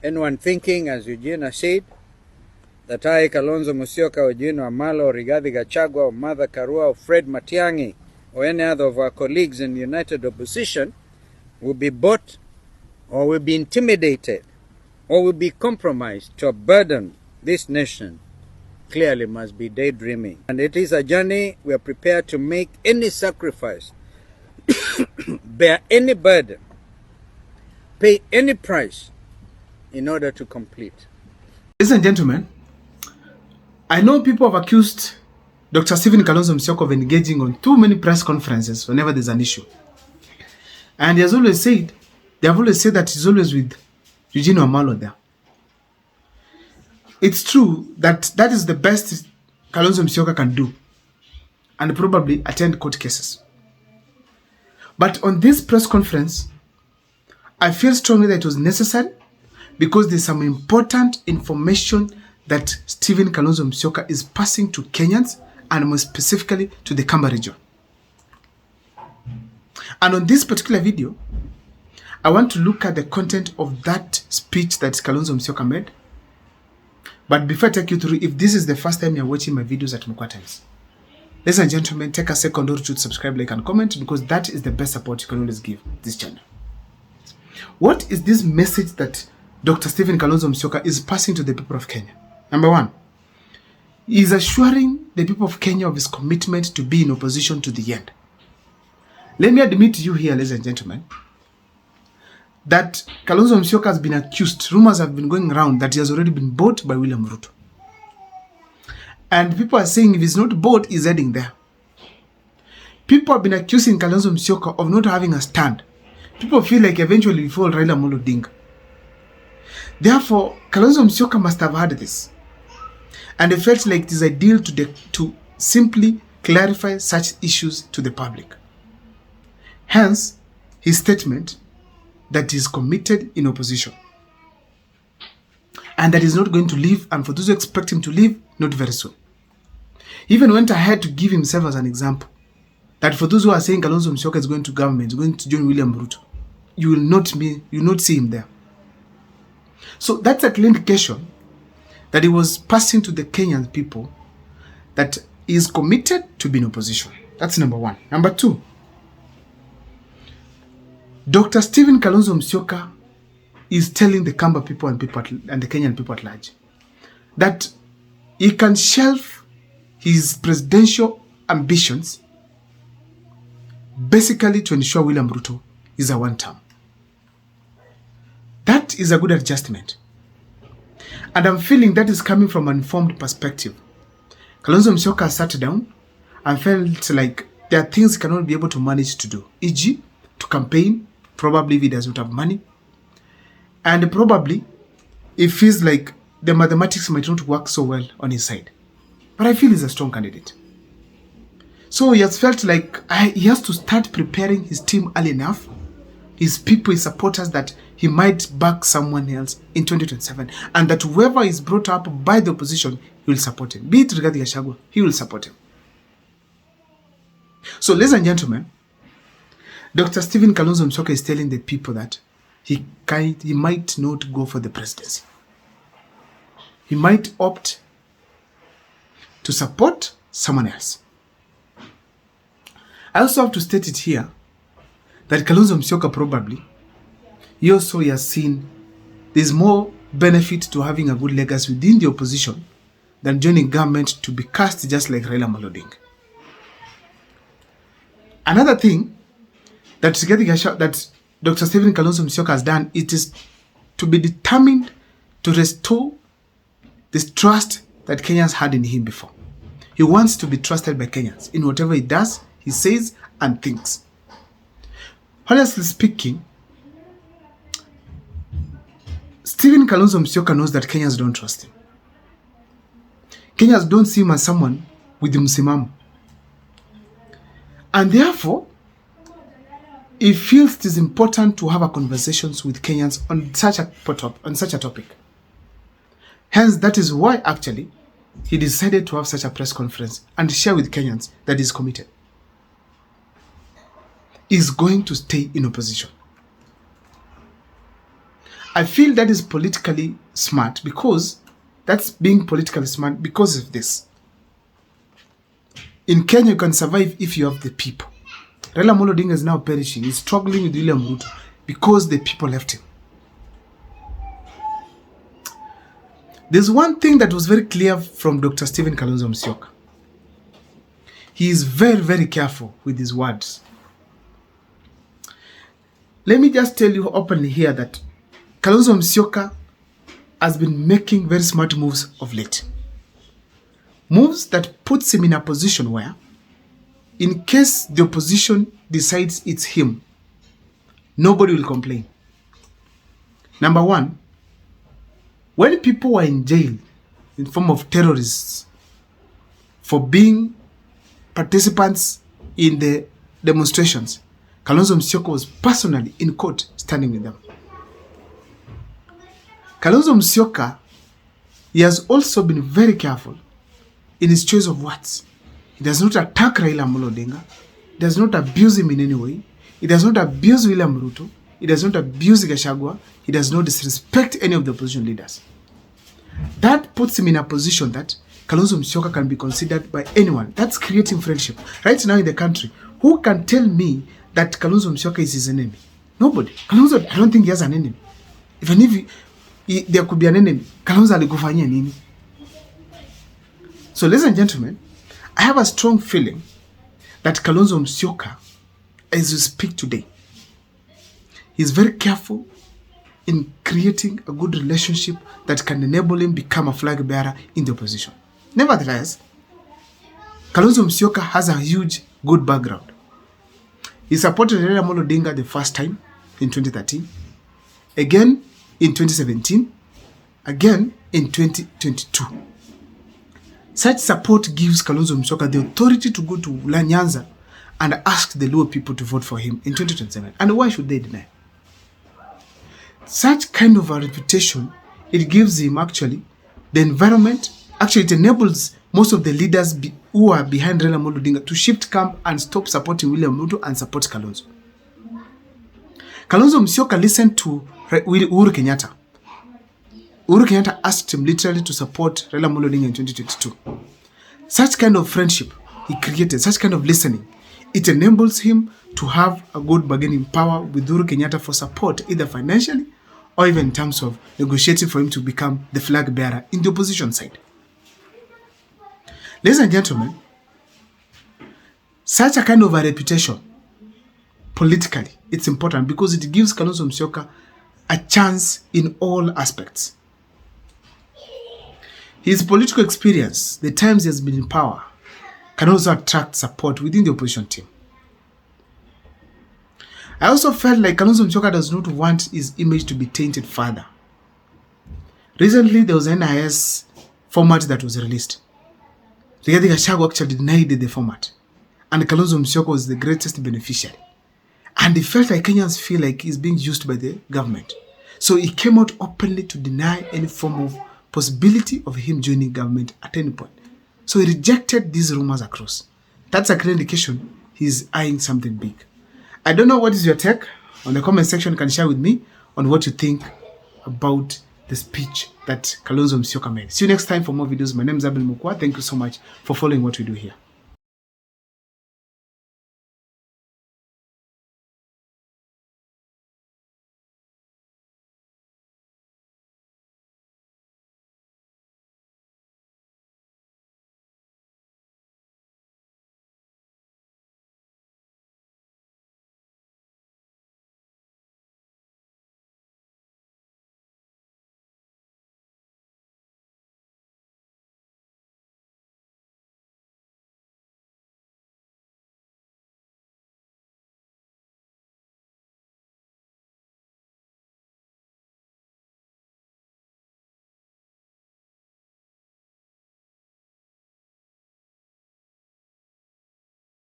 Anyone thinking, as Eugene said, that I, Kalonzo Musyoka, Eugene Wamalwa, Rigathi Gachagua, or Martha Karua, or Fred Matiang'i, or any other of our colleagues in the United Opposition will be bought or will be intimidated or will be compromised to burden this nation clearly must be daydreaming. And it is a journey we are prepared to make any sacrifice, bear any burden, pay any price in order to complete. Ladies and gentlemen, I know people have accused Dr. Stephen Kalonzo Musyoka of engaging on too many press conferences whenever there's an issue. And he has always said, they have always said that he's always with Eugene Wamalwa there. It's true that that is the best Kalonzo Musyoka can do and probably attend court cases. But on this press conference, I feel strongly that it was necessary because there's some important information that Stephen Kalonzo Musyoka is passing to Kenyans and more specifically to the Kamba region. And on this particular video, I want to look at the content of that speech that Kalonzo Musyoka made. But before I take you through, if this is the first time you're watching my videos at Mukwa Times, ladies and gentlemen, take a second or two to subscribe, like, and comment, because that is the best support you can always give this channel. What is this message that Dr. Stephen Kalonzo Musyoka is passing to the people of Kenya? Number one, he is assuring the people of Kenya of his commitment to be in opposition to the end. Let me admit to you here, ladies and gentlemen, that Kalonzo Musyoka has been accused. Rumors have been going around that he has already been bought by William Ruto. And people are saying if he's not bought, he's heading there. People have been accusing Kalonzo Musyoka of not having a stand. People feel like eventually he will fall Raila Amolo Odinga. Therefore, Kalonzo Musyoka must have heard this. And they felt like it is ideal to simply clarify such issues to the public. Hence, his statement that he is committed in opposition. And that he is not going to leave, and for those who expect him to leave, not very soon. He even went ahead to give himself as an example. That for those who are saying Kalonzo Musyoka is going to government, going to join William Ruto, you will not see him there. So that's a clear indication that he was passing to the Kenyan people that he is committed to be in opposition. That's number one. Number two, Dr. Stephen Kalonzo Musyoka is telling the Kamba people and the Kenyan people at large that he can shelve his presidential ambitions basically to ensure William Ruto is a one-term. That is a good adjustment. And I'm feeling that is coming from an informed perspective. Kalonzo Musyoka sat down and felt like there are things he cannot be able to manage to do. E.g., to campaign, probably if he doesn't have money. And probably it feels like the mathematics might not work so well on his side. But I feel he's a strong candidate. So he has felt like he has to start preparing his team early enough, his people, his supporters, that he might back someone else in 2027. And that whoever is brought up by the opposition, he will support him. Be it Rigathi Gachagua, he will support him. So ladies and gentlemen, Dr. Stephen Kalonzo Musyoka is telling the people that he might not go for the presidency. He might opt to support someone else. I also have to state it here that Kalonzo Musyoka probably, he has seen there's more benefit to having a good legacy within the opposition than joining government to be cast just like Raila Amolo Odinga. Another thing that Dr. Stephen Kalonzo Musyoka has done, it is to be determined to restore this trust that Kenyans had in him before. He wants to be trusted by Kenyans in whatever he does, he says, and thinks. Honestly speaking, Stephen Kalonzo Musyoka knows that Kenyans don't trust him. Kenyans don't see him as someone with the msimamo. And therefore, he feels it is important to have a conversations with Kenyans on such a topic. Hence, that is why actually he decided to have such a press conference and share with Kenyans that he's committed. He's going to stay in opposition. I feel that is politically smart because that's being politically smart because of this. In Kenya, you can survive if you have the people. Raila Amolo Odinga is now perishing. He's struggling with William Ruto because the people left him. There's one thing that was very clear from Dr. Stephen Kalonzo Musyoka. He is very, very careful with his words. Let me just tell you openly here that Kalonzo Musyoka has been making very smart moves of late. Moves that puts him in a position where, in case the opposition decides it's him, nobody will complain. Number one, when people were in jail in form of terrorists for being participants in the demonstrations, Kalonzo Musyoka was personally in court standing with them. Kalonzo Musyoka, he has also been very careful in his choice of words. He does not attack Raila Amolo Odinga. He does not abuse him in any way. He does not abuse William Ruto. He does not abuse Gachagua. He does not disrespect any of the opposition leaders. That puts him in a position that Kalonzo Musyoka can be considered by anyone. That's creating friendship. Right now in the country, who can tell me that Kalonzo Musyoka is his enemy? Nobody. Kalonzo, I don't think he has an enemy. Even if there could be an enemy, Kalonzo alikufanyia nini? So ladies and gentlemen, I have a strong feeling that Kalonzo Musyoka, as we speak today, is very careful in creating a good relationship that can enable him become a flag bearer in the opposition. Nevertheless, Kalonzo Musyoka has a huge good background. He supported Raila Amolo Odinga the first time in 2013, again in 2017, again in 2022. Such support gives Kalonzo Musyoka the authority to go to Nyanza and ask the Luo people to vote for him in 2027. And why should they deny? Such kind of a reputation, it gives him actually the environment. Actually, it enables most of the leaders who are behind Raila Amolo Odinga to shift camp and stop supporting William Ruto and support Kalonzo. Kalonzo Musyoka listened to Uhuru Kenyatta. Uhuru Kenyatta asked him literally to support Raila Amolo Odinga in 2022. Such kind of friendship he created, such kind of listening, it enables him to have a good bargaining power with Uhuru Kenyatta for support, either financially or even in terms of negotiating for him to become the flag bearer in the opposition side. Ladies and gentlemen, such a kind of a reputation, politically, it's important because it gives Kalonzo Musyoka a chance in all aspects. His political experience, the times he has been in power, can also attract support within the opposition team. I also felt like Kalonzo Musyoka does not want his image to be tainted further. Recently, there was an NIS format that was released. Rigathi Gachagua actually denied the format. And Kalonzo Musyoka was the greatest beneficiary. And he felt like Kenyans feel like he's being used by the government. So he came out openly to deny any form of possibility of him joining government at any point. So he rejected these rumors across. That's a clear indication he's eyeing something big. I don't know what is your take. On the comment section, you can share with me on what you think about the speech that Kalonzo Musyoka made. See you next time for more videos. My name is Abel Mukwa. Thank you so much for following what we do here.